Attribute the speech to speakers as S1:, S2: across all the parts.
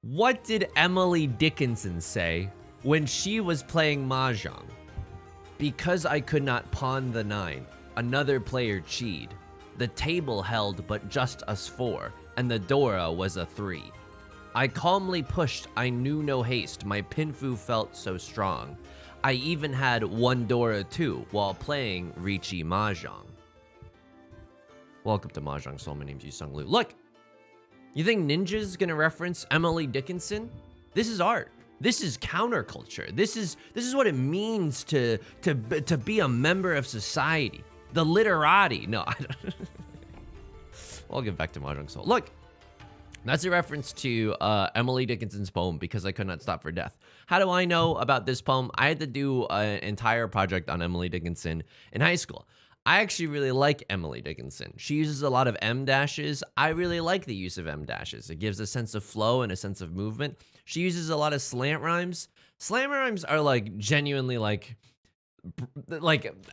S1: What did Emily Dickinson say when she was playing Mahjong? Because I could not pawn the 9, another player cheated. The table held but just us 4, and the Dora was a 3. I calmly pushed, I knew no haste, my pinfu felt so strong. I even had one Dora too while playing Riichi Mahjong. Welcome to Mahjong Soul, my name's Yusong Liu. Look! You think Ninja's gonna reference Emily Dickinson? This is art. This is counterculture. This is what it means to be a member of society. The literati. No, I don't. I'll get back to Mahjong Soul. Look, that's a reference to Emily Dickinson's poem, Because I Could Not Stop for Death. How do I know about this poem? I had to do an entire project on Emily Dickinson in high school. I actually really like Emily Dickinson. She uses a lot of M dashes. I really like the use of M dashes. It gives a sense of flow and a sense of movement. She uses a lot of slant rhymes. Slant rhymes are like genuinely like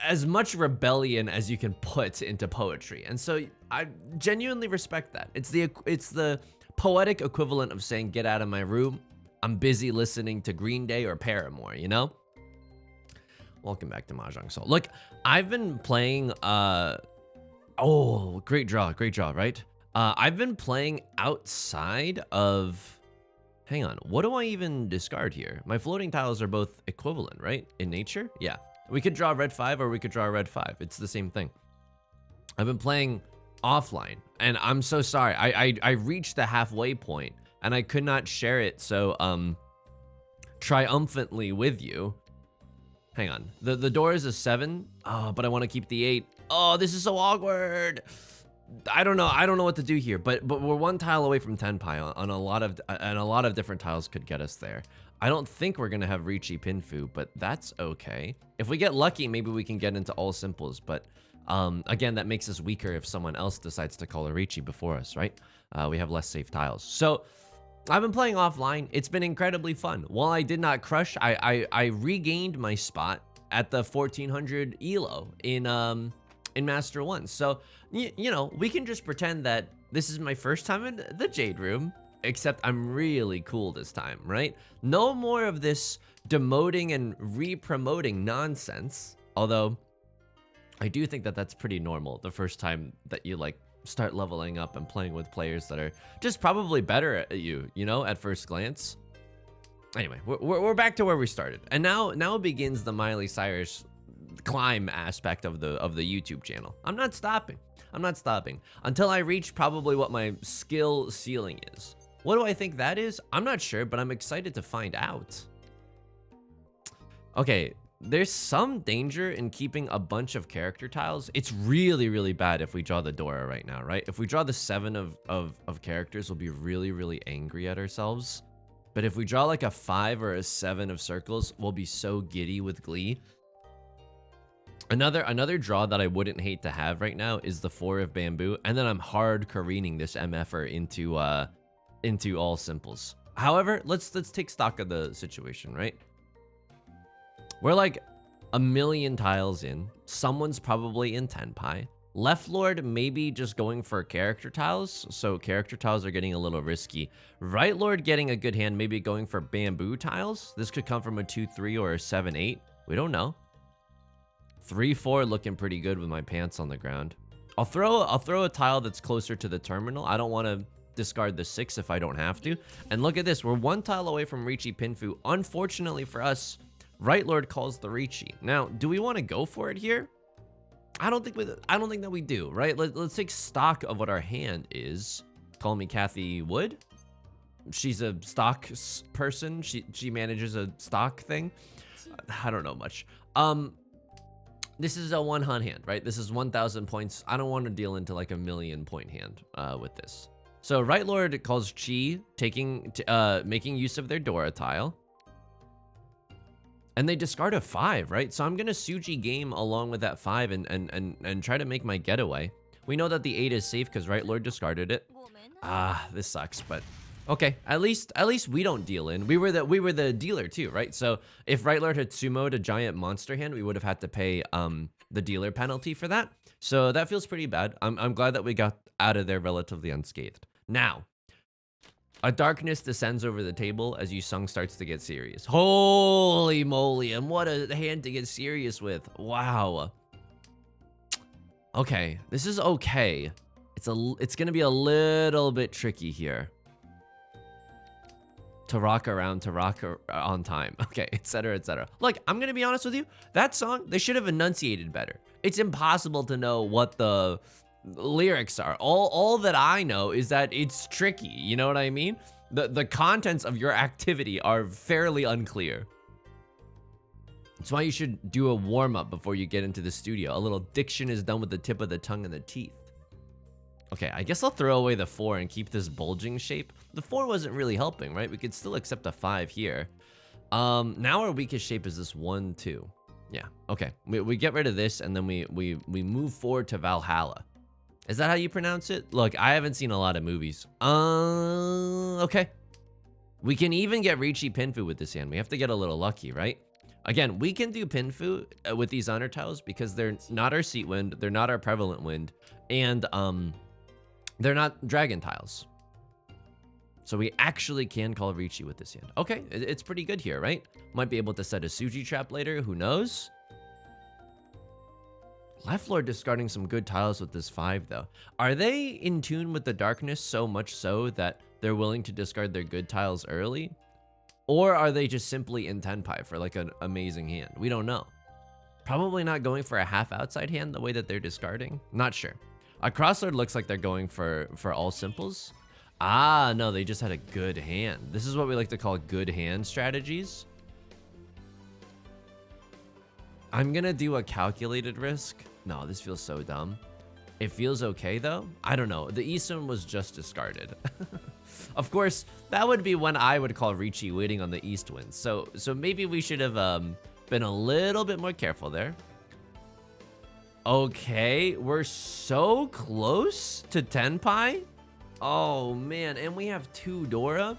S1: as much rebellion as you can put into poetry. And so I genuinely respect that. It's the poetic equivalent of saying, get out of my room. I'm busy listening to Green Day or Paramore, you know? Welcome back to Mahjong Soul. Look, I've been playing, oh, great draw, right? I've been playing outside of, hang on, what do I even discard here? My floating tiles are both equivalent, right? In nature? Yeah. We could draw red 5 or we could draw red 5. It's the same thing. I've been playing offline, and I'm so sorry. I reached the halfway point, and I could not share it so triumphantly with you. Hang on. The door is a 7. Oh, but I want to keep the 8. Oh, this is so awkward. I don't know. I don't know what to do here. But we're one tile away from Tenpai on a lot of different tiles could get us there. I don't think we're gonna have Riichi Pinfu, but that's okay. If we get lucky, maybe we can get into all simples. But again, that makes us weaker if someone else decides to call a Riichi before us, right? We have less safe tiles. So I've been playing offline. It's been incredibly fun. While I did not crush, I regained my spot at the 1400 elo in Master 1. So, you know, we can just pretend that this is my first time in the Jade Room, except I'm really cool this time, right? No more of this demoting and re-promoting nonsense. Although, I do think that that's pretty normal the first time that you, like, start leveling up and playing with players that are just probably better at you know, at first glance. Anyway, we're back to where we started, and now begins the Miley Cyrus climb aspect of the YouTube channel. I'm not stopping until I reach probably what my skill ceiling is. What do I think that is? I'm not sure, but I'm excited to find out. Okay. There's some danger in keeping a bunch of character tiles. It's really, really bad if we draw the Dora right now, right? If we draw the 7 of characters, we'll be really, really angry at ourselves. But if we draw like a 5 or a 7 of circles, we'll be so giddy with glee. Another draw that I wouldn't hate to have right now is the 4 of bamboo, and then I'm hard careening this MFer into all simples. However, let's take stock of the situation, right? We're like a million tiles in. Someone's probably in Tenpai. Left Lord maybe just going for character tiles, so character tiles are getting a little risky. Right Lord getting a good hand, maybe going for bamboo tiles. This could come from a 2-3 or a 7-8. We don't know. 3-4 looking pretty good with my pants on the ground. I'll throw a tile that's closer to the terminal. I don't want to discard the 6 if I don't have to. And look at this. We're one tile away from Riichi Pinfu. Unfortunately for us, Right Lord calls the Riichi. Now, do we want to go for it here? I don't think that we do, right? Let's take stock of what our hand is. Call me Kathy Wood. She's a stock person. She manages a stock thing. I don't know much. This is a 1 hand, right? This is 1,000 points. I don't want to deal into like a 1,000,000 point hand with this. So Right Lord calls Chi, making use of their Dora tile. And they discard a 5, right? So I'm gonna Suji game along with that 5 and try to make my getaway. We know that the 8 is safe because Right Lord discarded it. Ah, this sucks, but okay. At least we don't deal in. We were the dealer too, right? So if Right Lord had sumoed a giant monster hand, we would have had to pay the dealer penalty for that. So that feels pretty bad. I'm glad that we got out of there relatively unscathed. Now, A darkness descends over the table as Yusong starts to get serious. Holy moly, and what a hand to get serious with. Wow. Okay, this is okay. It's gonna be a little bit tricky here. To rock on time. Okay, etc., etc. Look, I'm gonna be honest with you. That song, they should have enunciated better. It's impossible to know what the lyrics are. All that I know is that it's tricky. You know what I mean? The contents of your activity are fairly unclear. That's why you should do a warm-up before you get into the studio. A little diction is done with the tip of the tongue and the teeth. Okay, I guess I'll throw away the 4 and keep this bulging shape. The 4 wasn't really helping, right? We could still accept a 5 here. Now our weakest shape is this 1, 2. Yeah, okay. We get rid of this, and then we move forward to Valhalla. Is that how you pronounce it? Look, I haven't seen a lot of movies. Okay. We can even get Riichi Pinfu with this hand. We have to get a little lucky, right? Again, we can do Pinfu with these honor tiles because they're not our seat wind, they're not our prevalent wind, and they're not dragon tiles. So we actually can call Riichi with this hand. Okay, it's pretty good here, right? Might be able to set a Suji trap later, who knows? Left Lord discarding some good tiles with this 5, though. Are they in tune with the darkness so much so that they're willing to discard their good tiles early? Or are they just simply in Tenpai for like an amazing hand? We don't know. Probably not going for a half outside hand the way that they're discarding. Not sure. A Crosslord looks like they're going for all simples. Ah, no, they just had a good hand. This is what we like to call good hand strategies. I'm gonna do a calculated risk. No, this feels so dumb. It feels okay though. I don't know. The Eastern was just discarded. Of course, that would be when I would call Riichi waiting on the East wind. So maybe we should have been a little bit more careful there. Okay, we're so close to Tenpai. Oh man, and we have 2 Dora.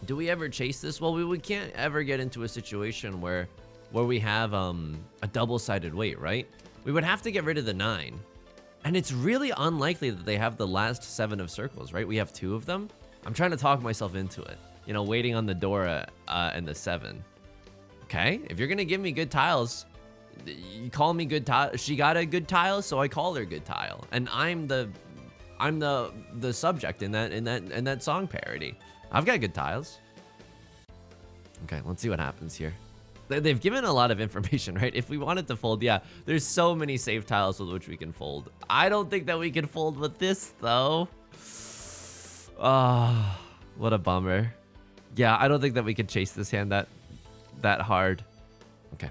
S1: Do we ever chase this? Well, we can't ever get into a situation where we have a double-sided weight, right? We would have to get rid of the 9. And it's really unlikely that they have the last 7 of circles, right? We have 2 of them. I'm trying to talk myself into it. You know, waiting on the Dora and the 7. Okay, if you're gonna give me good tiles, you call me good tile. She got a good tile, so I call her good tile. And I'm the subject in that song parody. I've got good tiles. Okay, let's see what happens here. They've given a lot of information, right? If we wanted to fold, yeah, there's so many safe tiles with which we can fold. I don't think that we can fold with this, though. Ah, what a bummer. Yeah, I don't think that we could chase this hand that hard. Okay,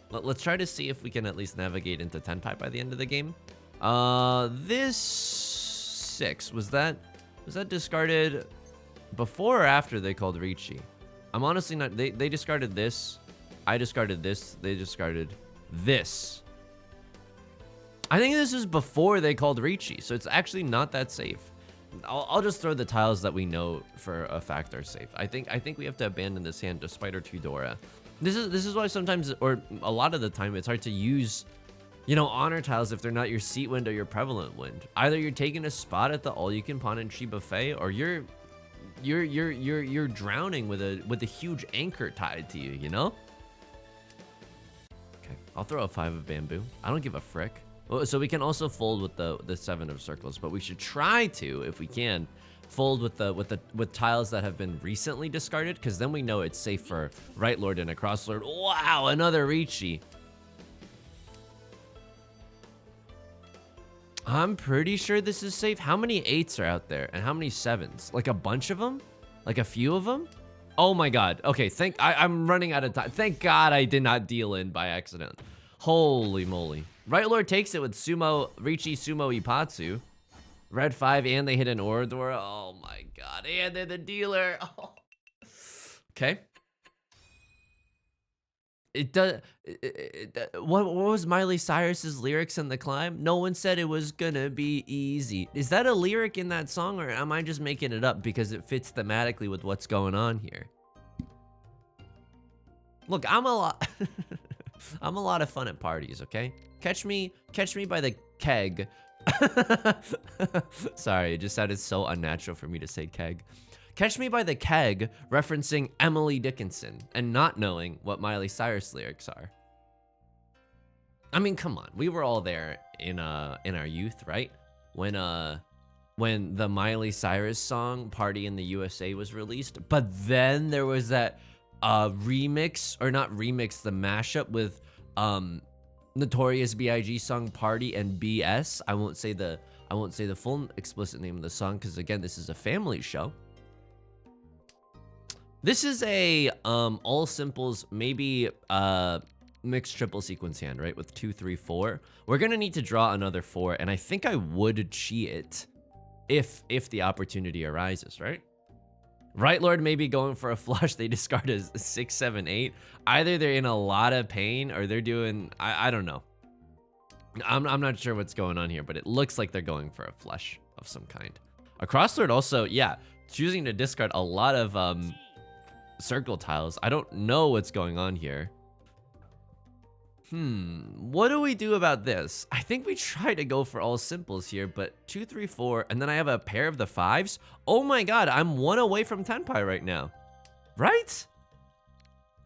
S1: let's try to see if we can at least navigate into Tenpai by the end of the game. This 6, was that discarded before or after they called Riichi? I'm honestly not. They discarded this. I discarded this. They discarded this. I think this is before they called Riichi, so it's actually not that safe. I'll just throw the tiles that we know for a fact are safe. I think we have to abandon this hand despite our 2 Dora. This is why sometimes, or a lot of the time, it's hard to use, you know, honor tiles if they're not your seat wind or your prevalent wind. Either you're taking a spot at the all-you-can pawn and tree buffet, or you're drowning with a huge anchor tied to you, you know? Okay, I'll throw a 5 of bamboo. I don't give a frick. So we can also fold with the 7 of circles, but we should try to, if we can, fold with tiles that have been recently discarded, because then we know it's safe for Right Lord and a Cross Lord. Wow, another Riichi. I'm pretty sure this is safe. How many 8s are out there, and how many 7s? Like a bunch of them? Like a few of them? Oh my god. Okay, I'm running out of time. Thank god I did not deal in by accident. Holy moly. Right Lord takes it with Riichi Sumo Ipatsu. Red 5, and they hit an Oradora. Oh my god. And they're the dealer. Oh. Okay. What was Miley Cyrus's lyrics in The Climb? No one said it was gonna be easy. Is that a lyric in that song, or am I just making it up because it fits thematically with what's going on here? Look, I'm a lot of fun at parties, okay? Catch me by the keg. Sorry, it just sounded so unnatural for me to say keg. Catch Me by the Keg referencing Emily Dickinson and not knowing what Miley Cyrus lyrics are. I mean, come on. We were all there in our youth, right? When the Miley Cyrus song Party in the USA was released, but then there was that remix, or not remix, the mashup with Notorious B.I.G. song Party and BS. I won't say the full explicit name of the song because again, this is a family show. This is a all simples, maybe mixed triple sequence hand, right? With 2, 3, 4. We're gonna need to draw another 4, and I think I would cheat it if the opportunity arises, right? Right Lord may be going for a flush. They discard a 6, 7, 8. Either they're in a lot of pain or they're doing, I don't know. I'm not sure what's going on here, but it looks like they're going for a flush of some kind. A crosslord also, yeah, choosing to discard a lot of circle tiles. I don't know what's going on here. What do we do about this? I think we try to go for all simples here, but 2, 3, 4, and then I have a pair of the 5s. Oh my god, I'm 1 away from Tenpai right now. Right?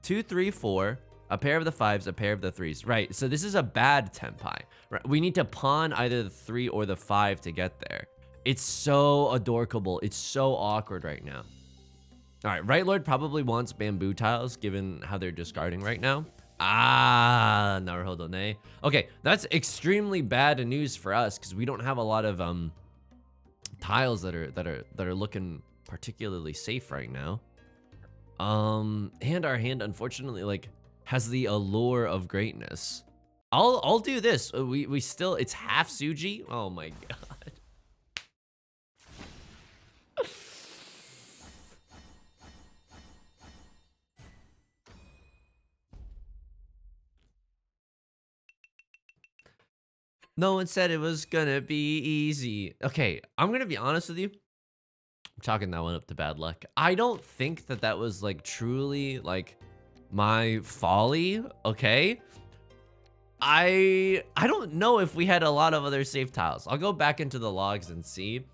S1: 2, 3, 4, a pair of the 5s, a pair of the 3s. Right, so this is a bad Tenpai. Right? We need to pawn either the 3 or the 5 to get there. It's so adorkable. It's so awkward right now. All right, Right Lord probably wants bamboo tiles, given how they're discarding right now. Ah, naruhodo ne. Okay, that's extremely bad news for us because we don't have a lot of tiles that are looking particularly safe right now. And our hand unfortunately like has the allure of greatness. I'll do this. We still, it's half Suji. Oh my god. No one said it was gonna be easy. Okay, I'm gonna be honest with you. I'm chalking that one up to bad luck. I don't think that was like truly like my folly, okay? I don't know if we had a lot of other safe tiles. I'll go back into the logs and see.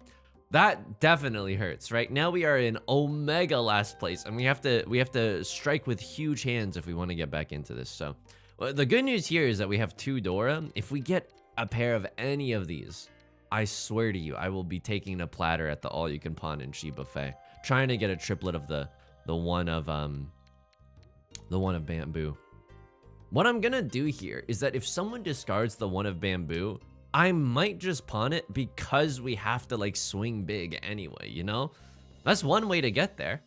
S1: That definitely hurts. Right now we are in Omega last place, and we have to strike with huge hands if we want to get back into this. So the good news here is that we have 2 Dora. If we get a pair of any of these, I swear to you, I will be taking a platter at the all-you-can-pawn and Shi buffet, trying to get a triplet of the one of bamboo. What I'm gonna do here is that if someone discards the one of bamboo, I might just pawn it because we have to like swing big anyway, you know? That's one way to get there.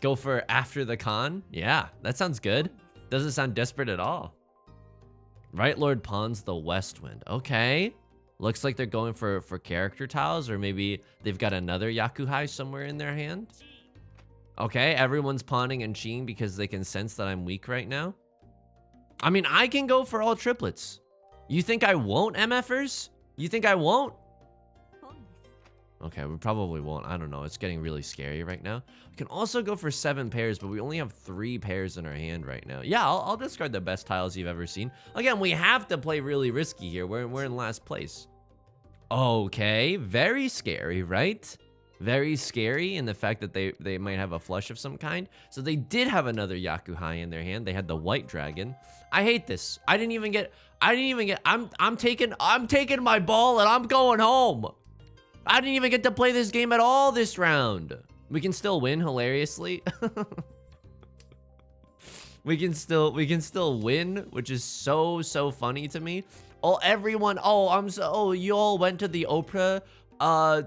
S1: Go for after the con? Yeah, that sounds good. Doesn't sound desperate at all. Right Lord pawns the West Wind. Okay. Looks like they're going for character tiles, or maybe they've got another Yakuhai somewhere in their hand. Okay, everyone's pawning and cheating because they can sense that I'm weak right now. I mean, I can go for all triplets. You think I won't, MFers? You think I won't? Okay, we probably won't. I don't know. It's getting really scary right now. We can also go for 7 pairs, but we only have 3 pairs in our hand right now. Yeah, I'll discard the best tiles you've ever seen. Again, we have to play really risky here. We're in last place. Okay, very scary, right? Very scary in the fact that they might have a flush of some kind. So they did have another Yakuhai in their hand. They had the white dragon. I hate this. I'm taking my ball and I'm going home. I didn't even get to play this game at all this round. We can still win hilariously. we can still win, which is so funny to me. Oh, everyone, you all went to the Oprah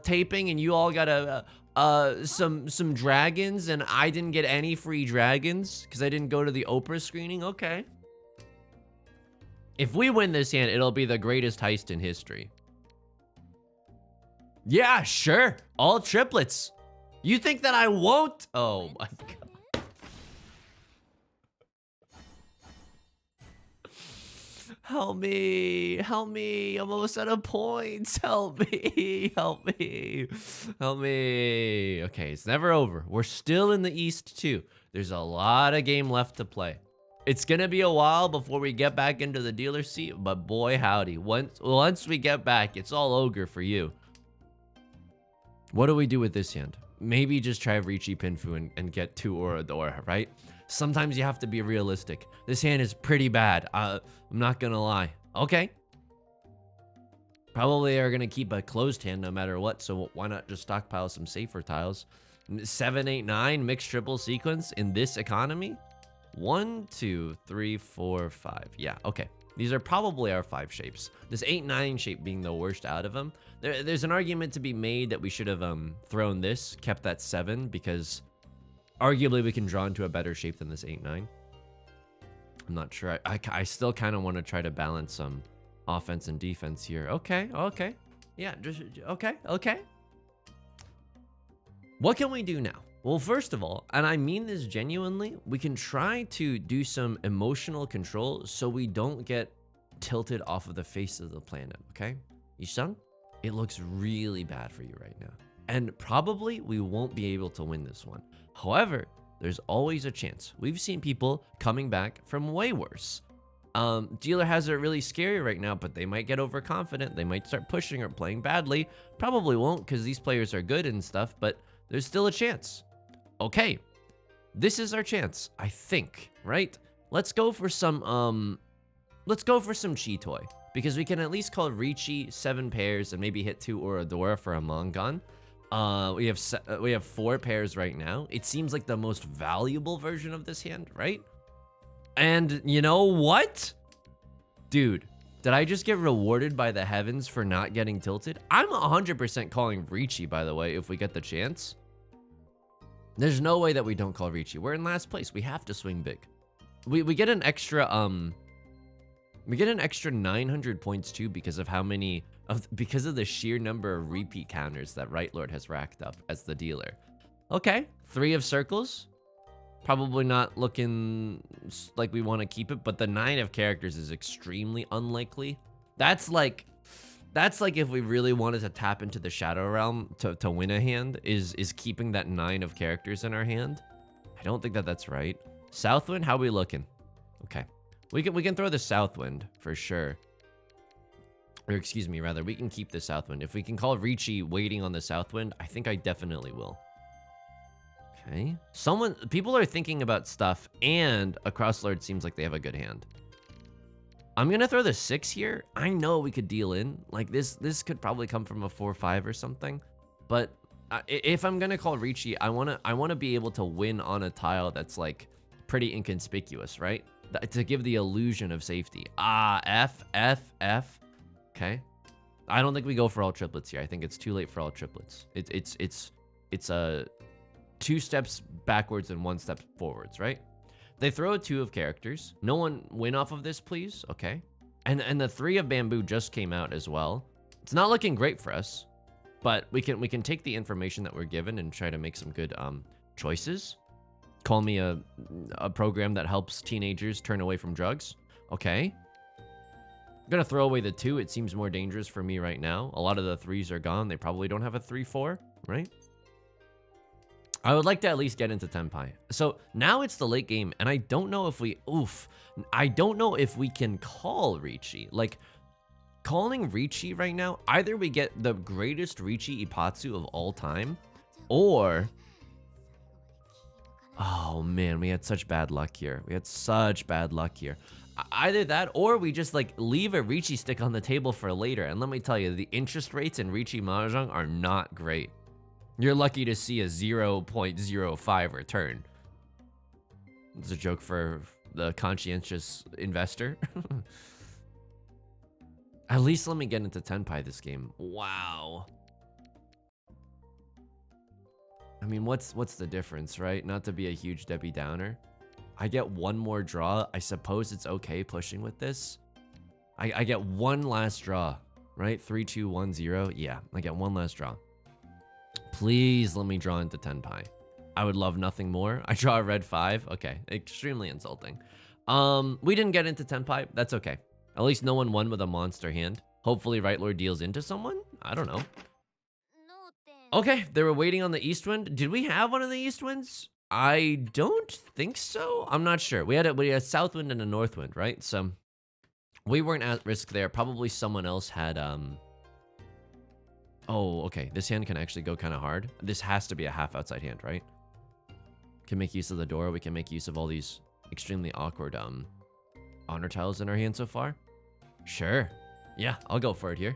S1: taping and you all got some dragons and I didn't get any free dragons because I didn't go to the Oprah screening. Okay. If we win this hand, it'll be the greatest heist in history. Yeah, sure. All triplets. You think that I won't? Oh my god. Help me. Help me. I'm almost out of points. Help me. Help me. Help me. Okay, it's never over. We're still in the East too. There's a lot of game left to play. It's gonna be a while before we get back into the dealer seat, but boy howdy. Once we get back, it's all ogre for you. What do we do with this hand? maybe just try Riichi Pinfu and get 2 Dora, right? Sometimes you have to be realistic. This hand is pretty bad. I'm not gonna lie. Okay. Probably are gonna keep a closed hand no matter what, so why not just stockpile some safer tiles? 7, 8, 9 mixed triple sequence in this economy? 1, 2, 3, 4, 5. Yeah, okay. These are probably our 5 shapes. This 8, 9 shape being the worst out of them. There's an argument to be made that we should have thrown this, kept that 7, because arguably we can draw into a better shape than this 8, 9. I'm not sure. I still kind of want to try to balance some offense and defense here. Okay, okay. Yeah, just okay, okay. What can we do now? Well, first of all, and I mean this genuinely, we can try to do some emotional control so we don't get tilted off of the face of the planet, okay? Yusong, it looks really bad for you right now. And probably we won't be able to win this one. However, there's always a chance. We've seen people coming back from way worse. Dealer has it really scary right now, but they might get overconfident. They might start pushing or playing badly. Probably won't because these players are good and stuff, but there's still a chance. Okay, this is our chance, I think, right? Let's go for some chi toy because we can at least call Riichi 7 pairs and maybe hit 2 Dora for a Mongon. We have 4 pairs right now. It seems like the most valuable version of this hand, right? And you know what? Dude, did I just get rewarded by the heavens for not getting tilted? I'm 100% calling Riichi, by the way, if we get the chance. There's no way that we don't call Riichi. We're in last place. We have to swing big. We get an extra 900 points too because of because of the sheer number of repeat counters that Right Lord has racked up as the dealer. Okay, 3 of circles. Probably not looking like we want to keep it, but the 9 of characters is extremely unlikely. That's like if we really wanted to tap into the Shadow Realm to win a hand, is keeping that 9 of characters in our hand. I don't think that's right. Southwind, how are we looking? Okay. We can throw the Southwind for sure. Or excuse me, rather, we can keep the Southwind. If we can call Riichi waiting on the Southwind, I think I definitely will. Okay. People are thinking about stuff, and a Crosslord seems like they have a good hand. I'm gonna throw the 6 here. I know we could deal in. Like this could probably come from a 4-5 or something. But if I'm gonna call Riichi, I wanna be able to win on a tile that's like pretty inconspicuous, right? To give the illusion of safety. F. Okay. I don't think we go for all triplets here. I think it's too late for all triplets. It's 2 steps backwards and 1 step forwards, right? They throw a 2 of characters. No one win off of this, please. Okay. And the 3 of bamboo just came out as well. It's not looking great for us, but we can take the information that we're given and try to make some good choices. Call me a program that helps teenagers turn away from drugs. Okay. I'm gonna throw away the 2. It seems more dangerous for me right now. A lot of the 3s are gone. They probably don't have a 3-4, right? I would like to at least get into Tenpai. So now it's the late game, and I don't know if we can call Riichi. Like, calling Riichi right now, either we get the greatest Riichi Ipatsu of all time, or... Oh man, we had such bad luck here. Either that, or we just like leave a Riichi stick on the table for later. And let me tell you, the interest rates in Riichi Mahjong are not great. You're lucky to see a 0.05 return. It's a joke for the conscientious investor. At least let me get into Tenpai this game. Wow. I mean, what's the difference, right? Not to be a huge Debbie Downer. I get 1 more draw. I suppose it's okay pushing with this. I get 1 last draw, right? 3, 2, 1, 0. Yeah, I get 1 last draw. Please let me draw into Tenpai. I would love nothing more. I draw a red 5. Okay, extremely insulting. We didn't get into Tenpai. That's okay. At least no one won with a monster hand. Hopefully Right Lord deals into someone. I don't know. Okay, they were waiting on the Eastwind. Did we have one of the Eastwinds? I don't think so. I'm not sure. We had a Southwind and a Northwind, right? So we weren't at risk there. Probably someone else had Oh, okay. This hand can actually go kind of hard. This has to be a half outside hand, right? Can make use of the Dora. We can make use of all these extremely awkward honor tiles in our hand so far. Sure. Yeah, I'll go for it here.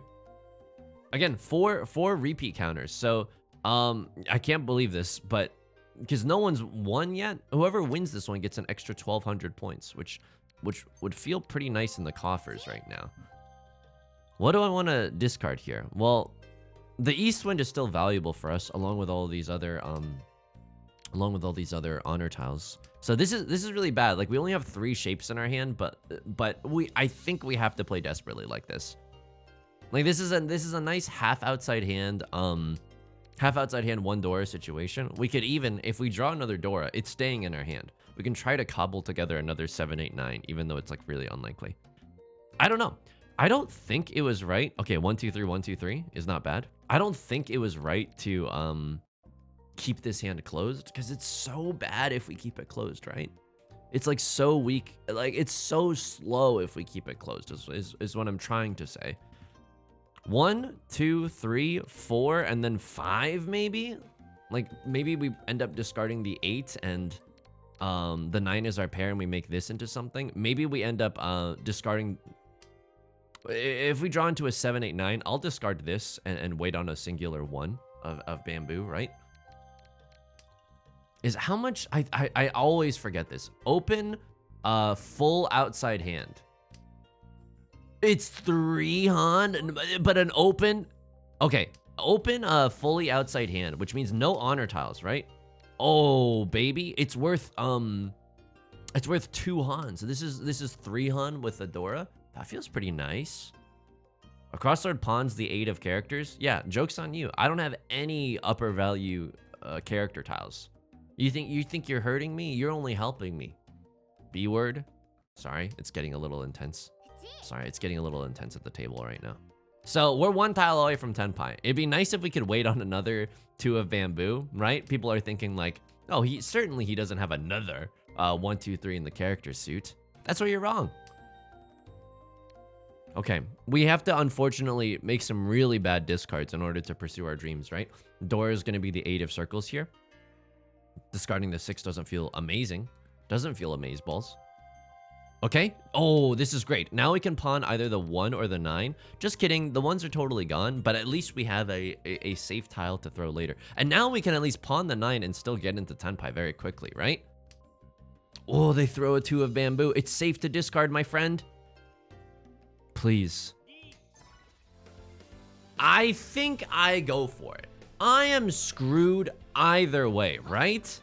S1: Again, four repeat counters. So I can't believe this, but because no one's won yet, whoever wins this one gets an extra 1,200 points, which would feel pretty nice in the coffers right now. What do I want to discard here? Well, the East Wind is still valuable for us, along with all these other honor tiles. So this is really bad. Like, we only have 3 shapes in our hand, but I think we have to play desperately like this. Like, this is a nice half outside hand, one Dora situation. We could even, if we draw another Dora, it's staying in our hand. We can try to cobble together another 7, 8, 9, even though it's like really unlikely. I don't know. I don't think it was right. Okay, 1, 2, 3, 1, 2, 3 is not bad. I don't think it was right to keep this hand closed, because it's so bad if we keep it closed, right? It's like so weak. Like, it's so slow if we keep it closed is what I'm trying to say. 1, 2, 3, 4, and then 5 maybe? Like, maybe we end up discarding the 8 and the 9 is our pair and we make this into something. Maybe we end up discarding... If we draw into a 7, 8, 9, I'll discard this and wait on a singular 1 of bamboo, right? Is how much... I always forget this. Open full outside hand. It's 3, Han, but an open... Okay, open a fully outside hand, which means no honor tiles, right? Oh, baby. It's worth 2 Han. So this is 3 Han with a Dora. That feels pretty nice. A crossword pawns the 8 of characters. Yeah, joke's on you. I don't have any upper value character tiles. You think you're hurting me? You're only helping me. B word. Sorry, it's getting a little intense. Sorry, it's getting a little intense at the table right now. So we're 1 tile away from Tenpai. It'd be nice if we could wait on another 2 of bamboo, right? People are thinking like, oh, he doesn't have another 1, 2, 3 in the character suit. That's where you're wrong. Okay, we have to unfortunately make some really bad discards in order to pursue our dreams, right? Dora is going to be the 8 of circles here. Discarding the 6 doesn't feel amazing. Doesn't feel amazeballs. Okay. Oh, this is great. Now we can pawn either the 1 or the 9. Just kidding. The 1s are totally gone, but at least we have a safe tile to throw later. And now we can at least pawn the 9 and still get into Tenpai very quickly, right? Oh, they throw a 2 of bamboo. It's safe to discard, my friend. Please. I think I go for it. I am screwed either way, right?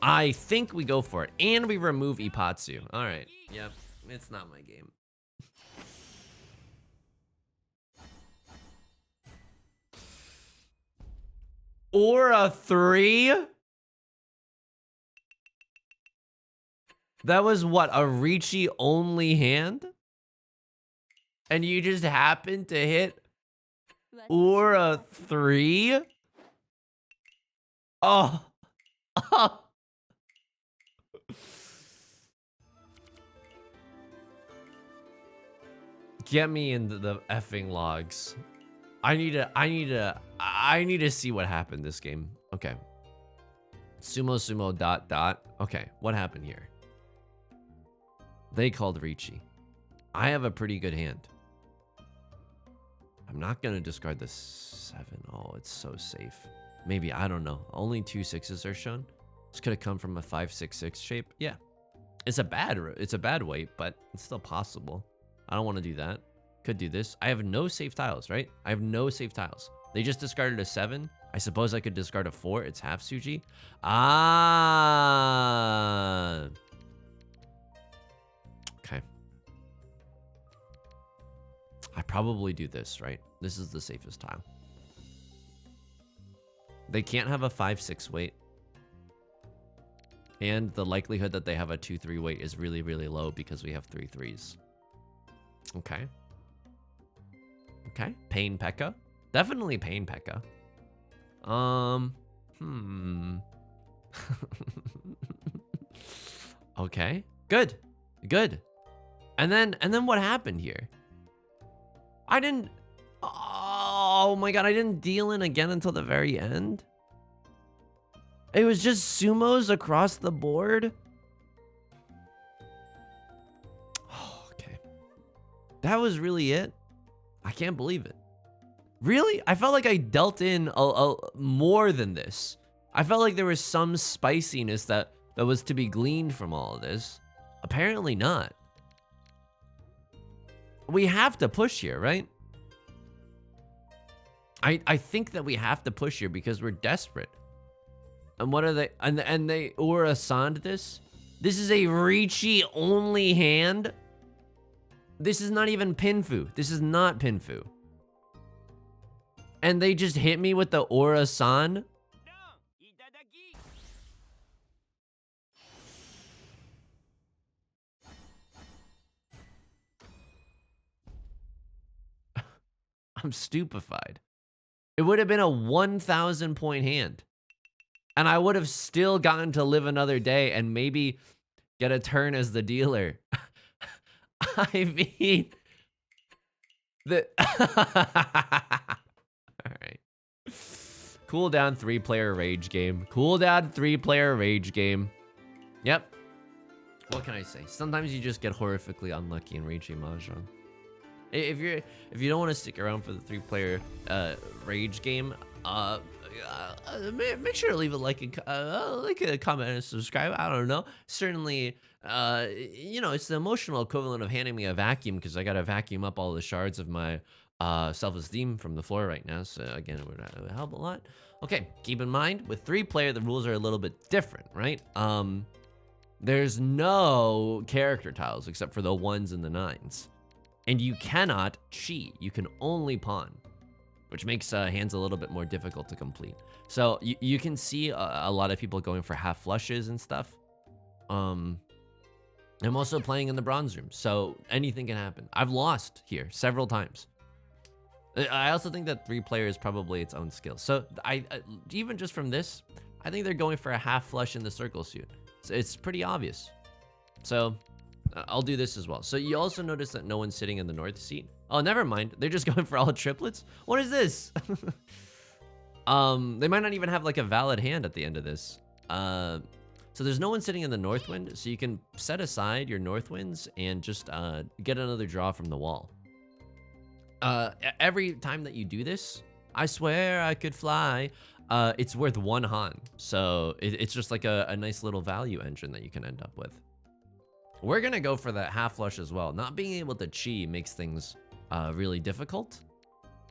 S1: I think we go for it. And we remove Ipatsu. All right. Yep. It's not my game. Or a 3? That was what? A Riichi only hand? And you just happened to hit or a 3? Oh. Get me into the effing logs. I need to see what happened this game. Okay. Sumo ... Okay, what happened here? They called Riichi. I have a pretty good hand. I'm not gonna discard the 7. Oh, it's so safe. Maybe, I don't know. Only 2 6s are shown. This could have come from a 5 6 6 shape. Yeah, it's a bad weight, but it's still possible. I don't want to do that. Could do this. I have no safe tiles, right? I have no safe tiles. They just discarded a 7. I suppose I could discard a 4. It's half Suji. Ah. Okay. I probably do this, right? This is the safest tile. They can't have a 5 6 weight. And the likelihood that they have a 2 3 weight is really, really low because we have 3 3s. Okay. Okay. Pain Pekka. Definitely Pain Pekka. Okay. Good. Good. And then what happened here? I didn't... Oh, Oh my god, I didn't deal in again until the very end? It was just sumos across the board? Oh, okay. That was really it? I can't believe it. Really? I felt like I dealt in more than this. I felt like there was some spiciness that was to be gleaned from all of this. Apparently not. We have to push here, right? I think that we have to push here because we're desperate. And what are they? And they Ura-san'd this? This is a Riichi only hand? This is not even Pinfu. This is not Pinfu. And they just hit me with the Ura-san? I'm stupefied. It would have been a 1,000 point hand. And I would have still gotten to live another day and maybe get a turn as the dealer. I mean, all right. Cooldown 3-player rage game. Cooldown 3-player rage game. Yep. What can I say? Sometimes you just get horrifically unlucky in Riichi Mahjong. If you don't want to stick around for the 3-player rage game, make sure to leave a like a comment and subscribe. I don't know. Certainly, you know, it's the emotional equivalent of handing me a vacuum because I got to vacuum up all the shards of my self-esteem from the floor right now. So again, it would help a lot. Okay, keep in mind with 3-player, the rules are a little bit different, right? There's no character tiles except for the 1s and the 9s. And you cannot cheat. You can only pawn, which makes hands a little bit more difficult to complete. So you can see a lot of people going for half flushes and stuff. I'm also playing in the bronze room, so anything can happen. I've lost here several times. I also think that 3-player is probably its own skill. So I even just from this, I think they're going for a half flush in the circle suit. So it's pretty obvious. So I'll do this as well. So you also notice that no one's sitting in the north seat. Oh, never mind. They're just going for all triplets. What is this? They might not even have like a valid hand at the end of this. So there's no one sitting in the north wind. So you can set aside your north winds and just get another draw from the wall. Every time that you do this, I swear I could fly. It's worth 1 Han. So it's just like a nice little value engine that you can end up with. We're gonna go for that half flush as well. Not being able to chi makes things really difficult,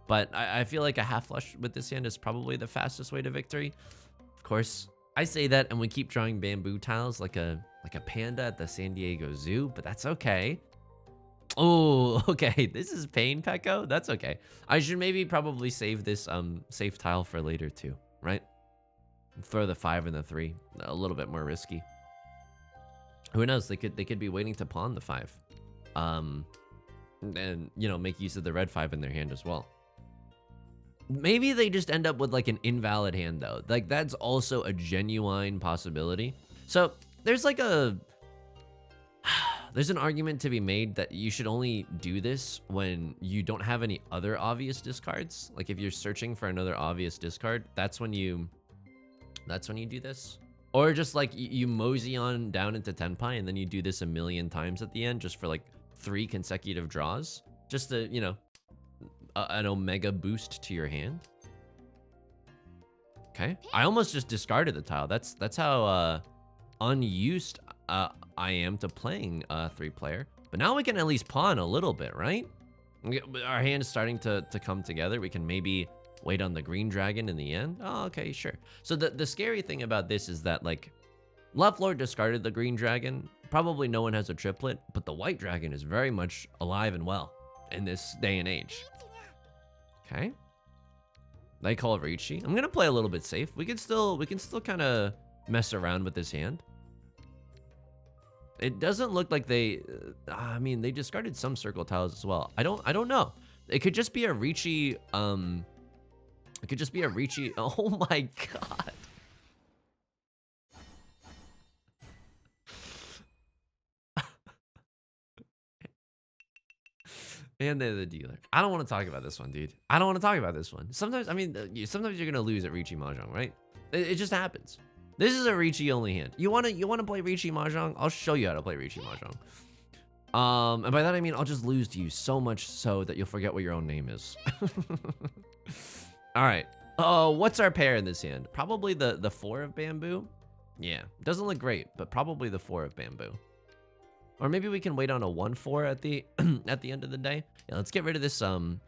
S1: but I feel like a half flush with this hand is probably the fastest way to victory. Of course, I say that and we keep drawing bamboo tiles like a panda at the San Diego Zoo, but that's okay. Oh, okay. This is pain, Pecco. That's okay. I should maybe probably save this safe tile for later too, right? Throw the 5 and the 3. A little bit more risky. Who knows? They could be waiting to pawn the 5, and you know, make use of the red 5 in their hand as well. Maybe they just end up with like an invalid hand though. Like that's also a genuine possibility. So there's like there's an argument to be made that you should only do this when you don't have any other obvious discards. Like if you're searching for another obvious discard, that's when you do this. Or just like you mosey on down into Tenpai and then you do this a million times at the end just for like 3 consecutive draws. Just to, you know, an omega boost to your hand. Okay. I almost just discarded the tile. That's how unused I am to playing 3-player. But now we can at least pawn a little bit, right? Our hand is starting to come together. We can maybe wait on the green dragon in the end. Oh, okay, sure. So the scary thing about this is that like left lord discarded the green dragon. Probably no one has a triplet, but the white dragon is very much alive and well in this day and age. Okay. They call Riichi. I'm gonna play a little bit safe. We can still kind of mess around with this hand. It doesn't look like they. I mean, they discarded some circle tiles as well. I don't know. It could just be a Riichi. It could just be a Riichi. Oh my god. And they're the dealer. I don't want to talk about this one, dude. I don't want to talk about this one. Sometimes, I mean, sometimes you're gonna lose at Riichi Mahjong, right? It just happens. This is a Riichi only hand. You wanna play Riichi Mahjong? I'll show you how to play Riichi Mahjong. And by that I mean I'll just lose to you so much so that you'll forget what your own name is. All right. What's our pair in this hand? Probably the 4 of bamboo. Yeah, doesn't look great, but probably the 4 of bamboo. Or maybe we can wait on a 1-4 at the at the end of the day. Yeah, let's get rid of this.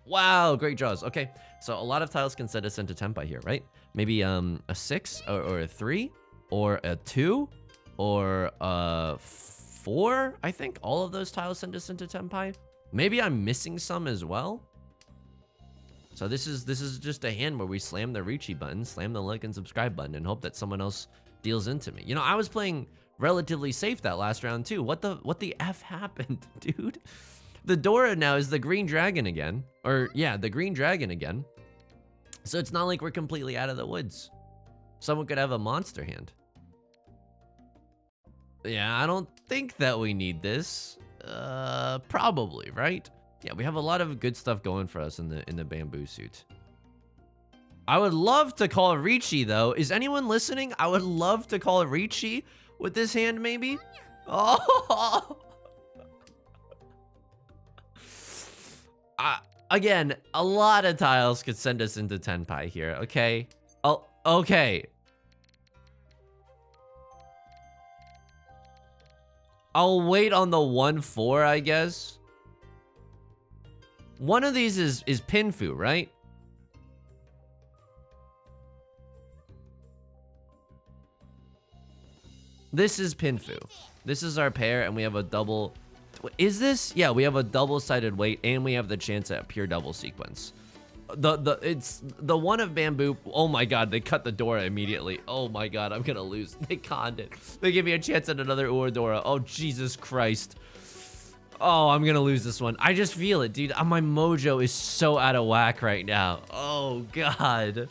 S1: Wow, great draws. Okay, so a lot of tiles can send us into Tenpai here, right? Maybe a 6 or a 3 or a 2 or a 4. I think all of those tiles send us into Tenpai. Maybe I'm missing some as well. So this is just a hand where we slam the Riichi button, slam the like and subscribe button, and hope that someone else deals into me. You know, I was playing relatively safe that last round too. What the F happened, dude? The Dora now is the green dragon again. Or yeah, the green dragon again. So it's not like we're completely out of the woods. Someone could have a monster hand. Yeah, I don't think that we need this. Probably, right? Yeah, we have a lot of good stuff going for us in the bamboo suit. I would love to call Riichi though. Is anyone listening? I would love to call Riichi with this hand, maybe. Oh. Again, a lot of tiles could send us into Tenpai here. Okay. Oh, okay. I'll wait on the 1-4, I guess. One of these is Pinfu, right? This is Pinfu. This is our pair, and we have a double. Is this? Yeah, we have a double-sided weight, and we have the chance at pure double sequence. It's the 1 of bamboo. Oh my god, they cut the Dora immediately. Oh my god, I'm gonna lose. They conned it. They give me a chance at another Dora. Oh Jesus Christ. Oh, I'm gonna lose this one. I just feel it, dude. My mojo is so out of whack right now. Oh god.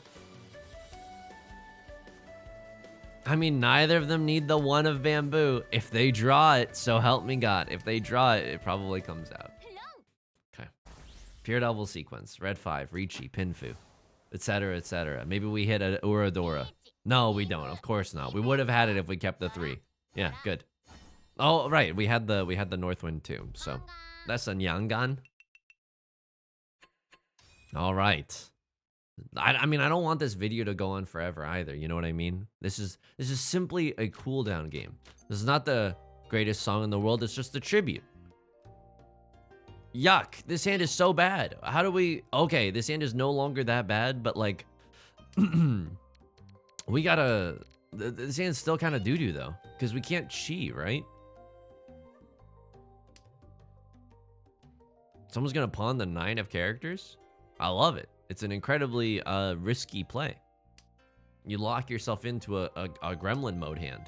S1: I mean, neither of them need the 1 of bamboo. If they draw it, so help me God. If they draw it, it probably comes out. Okay. Pure double sequence. Red 5, Riichi, Pinfu, etc., etc. Maybe we hit a Dora. No, we don't. Of course not. We would have had it if we kept the 3. Yeah, good. Oh, right. We had the North Wind too. So that's a Nyangan. All right. I mean, I don't want this video to go on forever either. You know what I mean? This is simply a cooldown game. This is not the greatest song in the world. It's just a tribute. Yuck. This hand is so bad. How do we... Okay, this hand is no longer that bad, but like... we gotta... This hand's still kind of doo-doo though. Because we can't chi, right? Someone's gonna pawn the 9 of characters? I love it. It's an incredibly risky play. You lock yourself into a gremlin mode hand.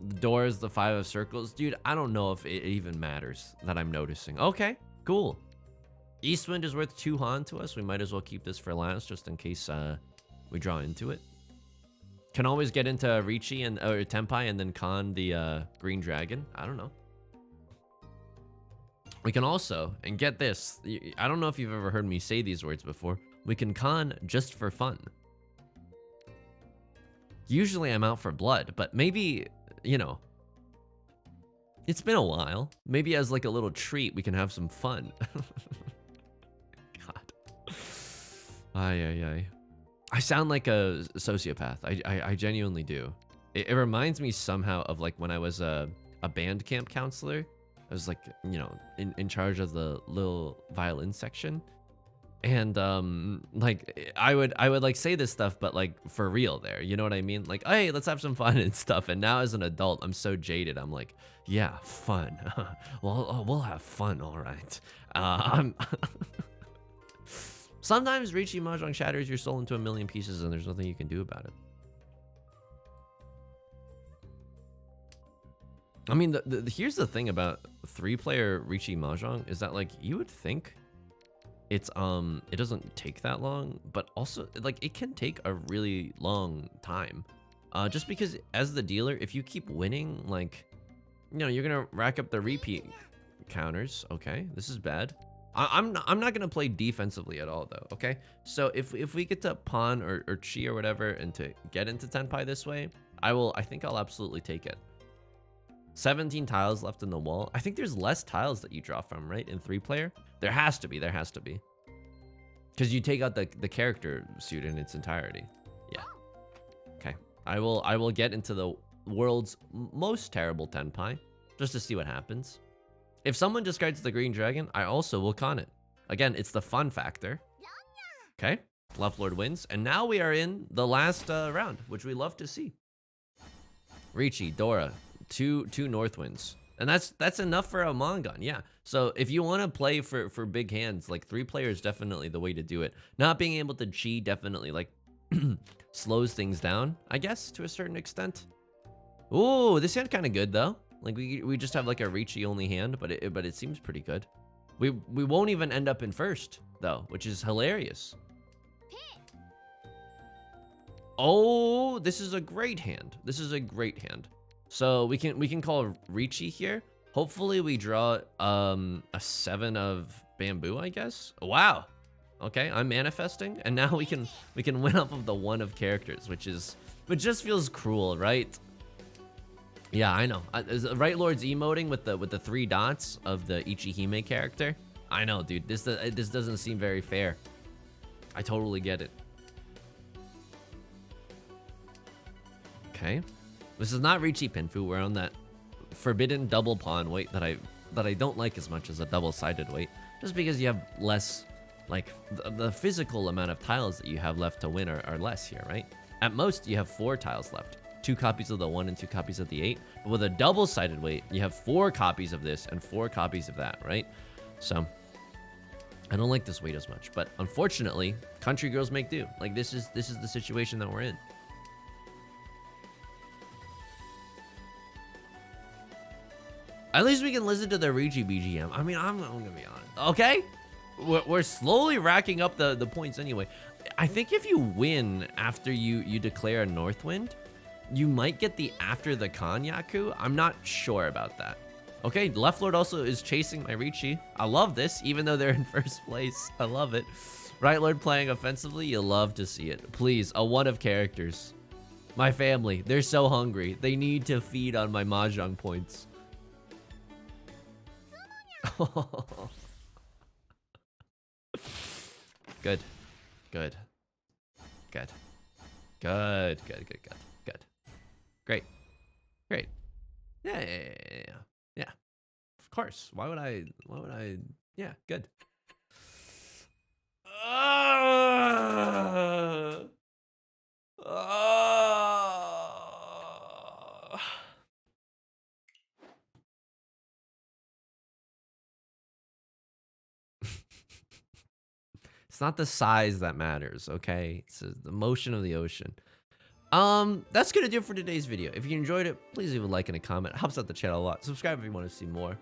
S1: The door is the 5 of circles. Dude, I don't know if it even matters that I'm noticing. Okay, cool. Eastwind is worth 2 Han to us. We might as well keep this for last just in case we draw into it. Can always get into Riichi or Tenpai and then con the green dragon. I don't know. We can also, and get this, I don't know if you've ever heard me say these words before, we can con just for fun. Usually I'm out for blood, but maybe, you know, it's been a while. Maybe as like a little treat, we can have some fun. God. Ay. I sound like a sociopath. I genuinely do. It reminds me somehow of like when I was a band camp counselor. I was like, you know, in charge of the little violin section. And like I would like say this stuff, but like for real there, you know what I mean? Like, hey, let's have some fun and stuff. And now as an adult, I'm so jaded. I'm like, yeah, fun. Well, we'll have fun, all right. Sometimes Riichi Mahjong shatters your soul into a million pieces and there's nothing you can do about it. I mean, here's the thing about 3-player Riichi Mahjong is that like you would think it's it doesn't take that long, but also like it can take a really long time. Just because as the dealer, if you keep winning, like, you know, you're gonna rack up the repeat counters. Okay, this is bad. I'm not gonna play defensively at all though. Okay, so if we get to pawn or chi or whatever and to get into tenpai this way, I think I'll absolutely take it. 17 tiles left in the wall. I think there's less tiles that you draw from, right? In 3-player, there has to be. Because you take out the character suit in its entirety. Yeah. Okay. I will get into the world's most terrible tenpai just to see what happens. If someone discards the green dragon, I also will con it. Again, it's the fun factor. Okay. Left Lord wins, and now we are in the last round, which we love to see. Riichi, Dora, two north wins. And that's enough for a Mongon, yeah. So if you want to play for big hands, like 3-player is definitely the way to do it. Not being able to chi definitely like slows things down, I guess, to a certain extent. Ooh, this hand kind of good though. Like we just have like a Riichi only hand, but it seems pretty good. We won't even end up in first though, which is hilarious. Oh, this is a great hand. This is a great hand. So we can call Riichi here. Hopefully we draw a 7 of bamboo, I guess. Wow. Okay, I'm manifesting, and now we can win off of the 1 of characters, which just feels cruel, right? Yeah, I know. Right Lord's emoting with the 3 dots of the Ichihime character. I know, dude. This doesn't seem very fair. I totally get it. Okay. This is not Riichi Pinfu. We're on that forbidden double pawn weight that I don't like as much as a double-sided weight, just because you have less, like the physical amount of tiles that you have left to win are less here, right? At most, you have 4 tiles left. 2 copies of the 1 and 2 copies of the 8. But with a double-sided weight, you have 4 copies of this and 4 copies of that, right? So I don't like this weight as much, but unfortunately, country girls make do. Like this is the situation that we're in. At least we can listen to the Riichi BGM. I mean, I'm gonna be honest. Okay? We're slowly racking up the points anyway. I think if you win after you declare a Northwind, you might get the after the Khan Yaku. I'm not sure about that. Okay, Left Lord also is chasing my Riichi. I love this, even though they're in first place. I love it. Right Lord playing offensively, you love to see it. Please, a 1 of characters. My family, they're so hungry. They need to feed on my Mahjong points. Good. Good. Good. Good. Good. Good. Good. Good. Great. Great. Yeah. Yeah. Of course. Why would I? Yeah. Good. It's not the size that matters, okay? It's the motion of the ocean. That's gonna do it for today's video. If you enjoyed it, please leave a like and a comment. It helps out the channel a lot. Subscribe if you want to see more.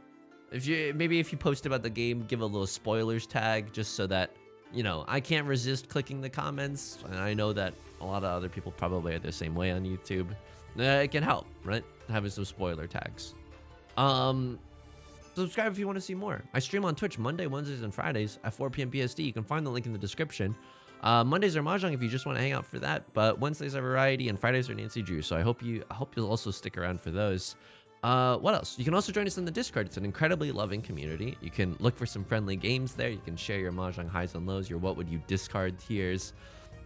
S1: If you post about the game, give a little spoilers tag just so that, you know, I can't resist clicking the comments. And I know that a lot of other people probably are the same way on YouTube. It can help, right? Having some spoiler tags. Subscribe if you want to see more. I stream on Twitch Monday, Wednesdays, and Fridays at 4 p.m. PST. You can find the link in the description. Mondays are Mahjong if you just want to hang out for that, but Wednesdays are Variety and Fridays are Nancy Drew. So I hope you'll also stick around for those. What else? You can also join us in the Discord. It's an incredibly loving community. You can look for some friendly games there. You can share your Mahjong highs and lows, your what would you discard tiers.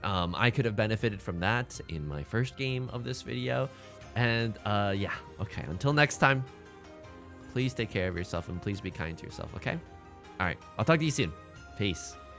S1: I could have benefited from that in my first game of this video. And yeah, okay, until next time, please take care of yourself and please be kind to yourself, okay? All right, I'll talk to you soon. Peace.